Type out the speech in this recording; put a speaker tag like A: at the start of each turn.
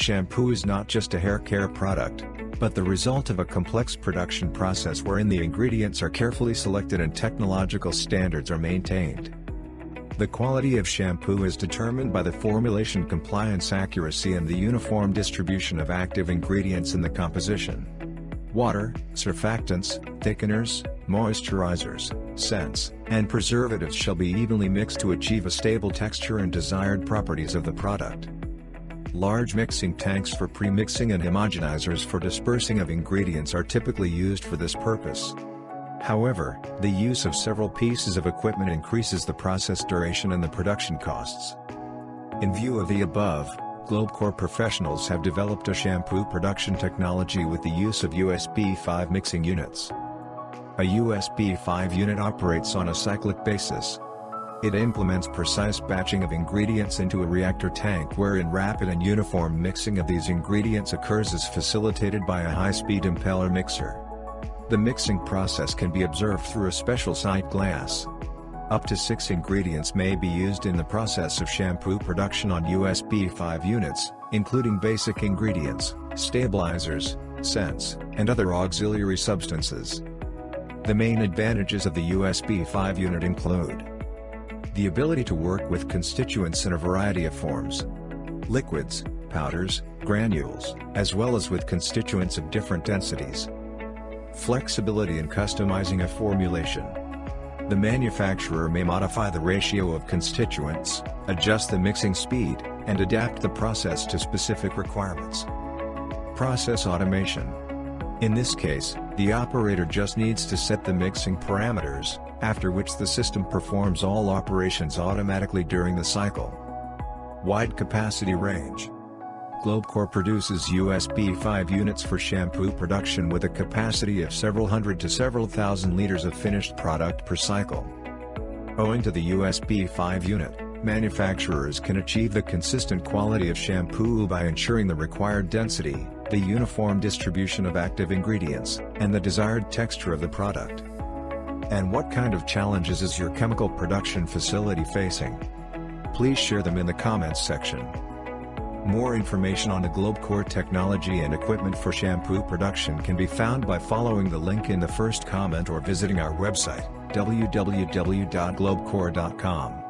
A: Shampoo is not just a hair care product, but the result of a complex production process wherein the ingredients are carefully selected and technological standards are maintained. The quality of shampoo is determined by the formulation compliance accuracy and the uniform distribution of active ingredients in the composition. Water, surfactants, thickeners, moisturizers, scents, and preservatives shall be evenly mixed to achieve a stable texture and desired properties of the product. Large mixing tanks for pre-mixing and homogenizers for dispersing of ingredients are typically used for this purpose. However, the use of several pieces of equipment increases the process duration and the production costs. In view of the above, GlobeCore professionals have developed a shampoo production technology with the use of USB-5 mixing units. A USB-5 unit operates on a cyclic basis. It implements precise batching of ingredients into a reactor tank wherein rapid and uniform mixing of these ingredients occurs as facilitated by a high-speed impeller mixer. The mixing process can be observed through a special sight glass. Up to 6 ingredients may be used in the process of shampoo production on USB-5 units, including basic ingredients, stabilizers, scents, and other auxiliary substances. The main advantages of the USB-5 unit include the ability to work with constituents in a variety of forms: liquids, powders, granules, as well as with constituents of different densities. Flexibility in customizing a formulation. The manufacturer may modify the ratio of constituents, adjust the mixing speed, and adapt the process to specific requirements. Process automation. In this case, the operator just needs to set the mixing parameters, after which the system performs all operations automatically during the cycle. Wide capacity range. GlobeCore produces USB-5 units for shampoo production with a capacity of several hundred to several thousand liters of finished product per cycle. Owing to the USB-5 unit, manufacturers can achieve the consistent quality of shampoo by ensuring the required density, the uniform distribution of active ingredients, and the desired texture of the product. And what kind of challenges is your chemical production facility facing? Please share them in the comments section. More information on the GlobeCore technology and equipment for shampoo production can be found by following the link in the first comment or visiting our website, www.globecore.com.